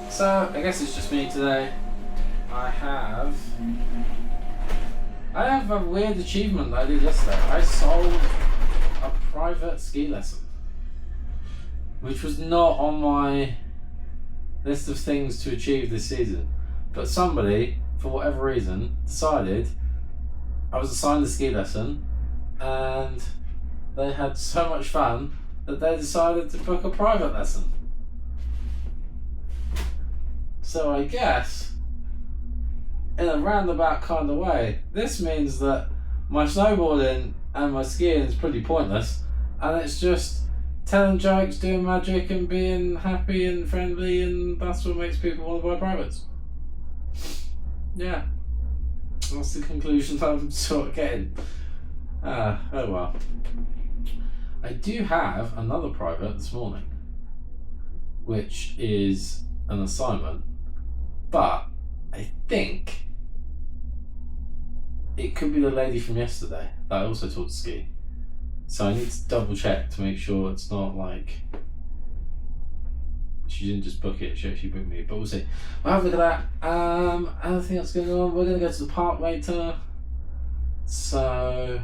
So I guess it's just me today. I have a weird achievement that I did yesterday. I sold a private ski lesson, which was not on my list of things to achieve this season. But somebody, for whatever reason, decided I was assigned a ski lesson, and they had so much fun that they decided to book a private lesson. So I guess, in a roundabout kind of way, this means that my snowboarding and my skiing is pretty pointless, and it's just telling jokes, doing magic, and being happy and friendly, and that's what makes people want to buy privates. Yeah, that's the conclusion I'm sort of getting. Oh well. I do have another private this morning, which is an assignment, but I think it could be the lady from yesterday that I also taught to ski. So I need to double check to make sure it's not like she didn't just book it, she actually booked me, but we'll see. We'll have a look at that. Anything else going on? We're going to go to the park later. So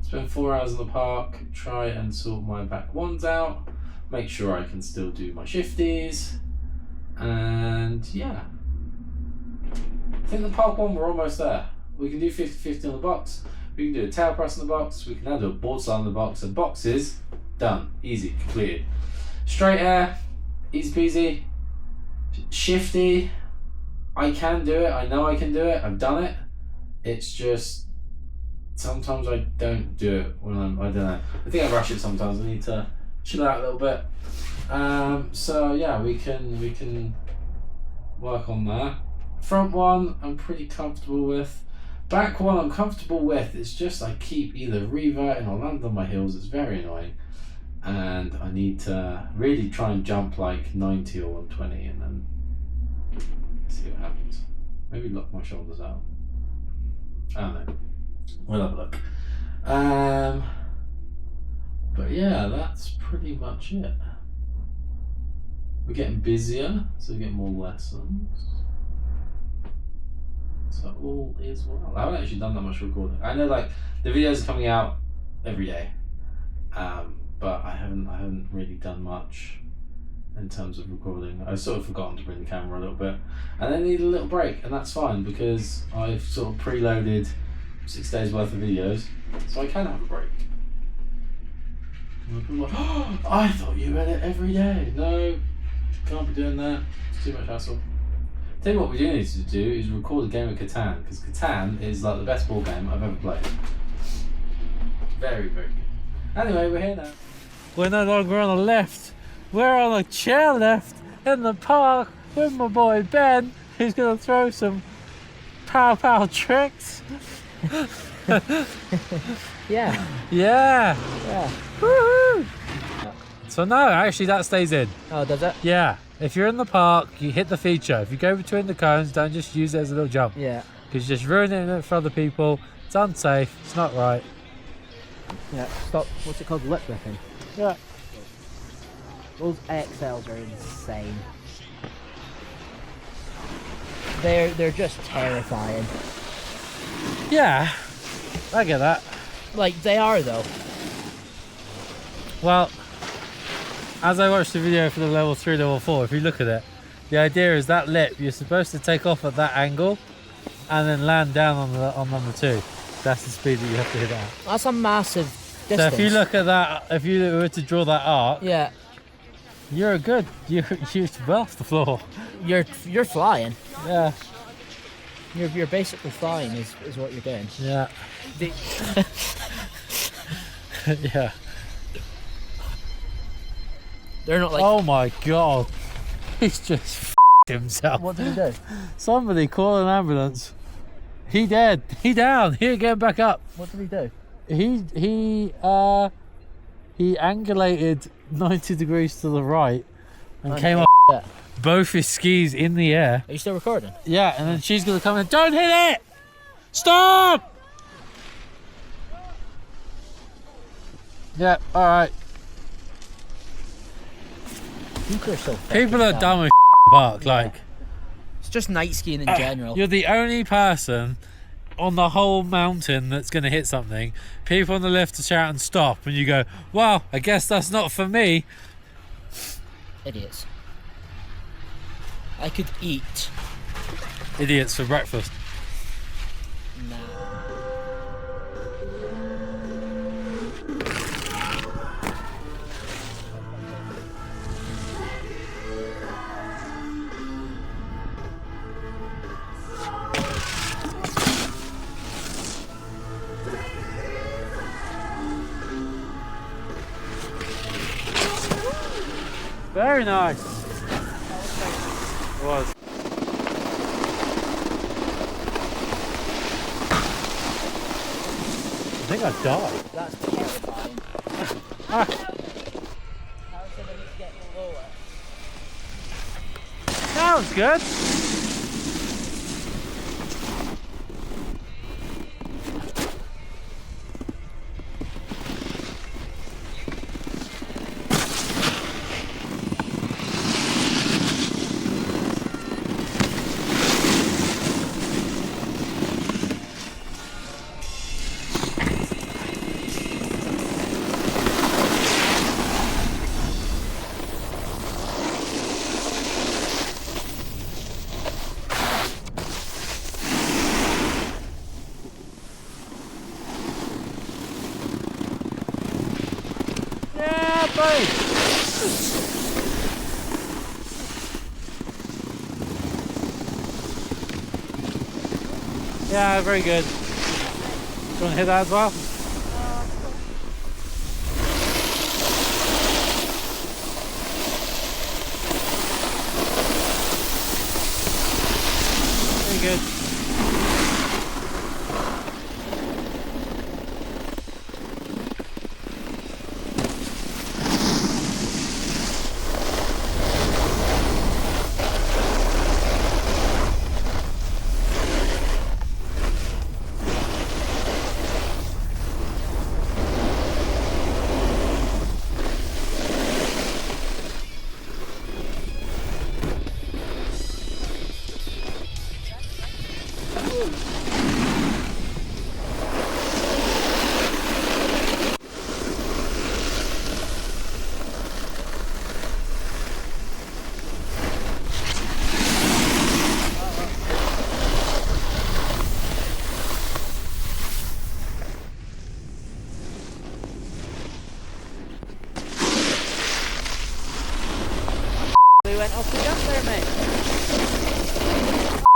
spend 4 hours in the park, try and sort my back ones out, make sure I can still do my shifties, and yeah. I think the park one, we're almost there. We can do 50-50 on the box, we can do a tail press on the box, we can now do a board slide on the box, and boxes, done, easy, completed. Straight air, easy peasy. Shifty, I can do it, I know I can do it, I've done it. It's just, sometimes I don't do it when I don't know. I think I rush it sometimes, I need to chill out a little bit. So yeah, we can work on that. Front one, I'm pretty comfortable with. Back one, I'm comfortable with. It's just I keep either reverting or land on my heels. It's very annoying. And I need to really try and jump like 90 or 120 and then see what happens. Maybe lock my shoulders out. I don't know. We'll have a look. But yeah, that's pretty much it. We're getting busier, so we get more lessons. So all is well. I haven't actually done that much recording. I know like the videos are coming out every day, but I haven't really done much in terms of recording. I've sort of forgotten to bring the camera a little bit, and I need a little break, and that's fine because I've sort of preloaded 6 days worth of videos, so I can have a break. And people are like, oh, I thought you edit every day. No, can't be doing that. It's too much hassle. Tell you what we do need to do is record a game of Catan, because Catan is like the best ball game I've ever played. Very, very good. Anyway, we're here now. We're no longer on a lift. We're on a chairlift in the park with my boy Ben, who's going to throw some pow tricks. Yeah. Yeah. Yeah. Woohoo! So no, actually that stays in. Oh, does it? Yeah. If you're in the park, you hit the feature. If you go between the cones, don't just use it as a little jump. Yeah. Because you're just ruining it for other people. It's unsafe. It's not right. Yeah. Stop. What's it called? Lip ripping. Yeah. Those XLs are insane. They're just terrifying. Yeah. I get that. Like they are though. Well, as I watched the video for the level 3, level 4, if you look at it, the idea is that lip, you're supposed to take off at that angle and then land down on number 2. That's the speed that you have to hit it at. That's a massive distance. So if you look at that, if you were to draw that arc, yeah, you're well off the floor. You're flying. Yeah. You're basically flying is what you're doing. Yeah. Yeah. They're not like. Oh my god. He's just himself. What did he do? Somebody call an ambulance. He dead. He down. He ain't getting back up. What did he do? He angulated 90 degrees to the right and came yeah. up both his skis in the air. Are you still recording? Yeah, and then she's gonna come in. Don't hit it! Stop! Yeah, alright. People are so People are dumb as park. Like, It's just night skiing in general. you're the only person on the whole mountain that's going to hit something. People on the lift to shout and stop, and you go, well, I guess that's not for me. Idiots. I could eat. Idiots for breakfast. Nah. Very nice. It was. I think I died. That's terrifying. How should I need to get lower? Sounds good. Yeah, buddy. Yeah, very good. Do you want to hit that as well? Very good. We went off the jump there, mate.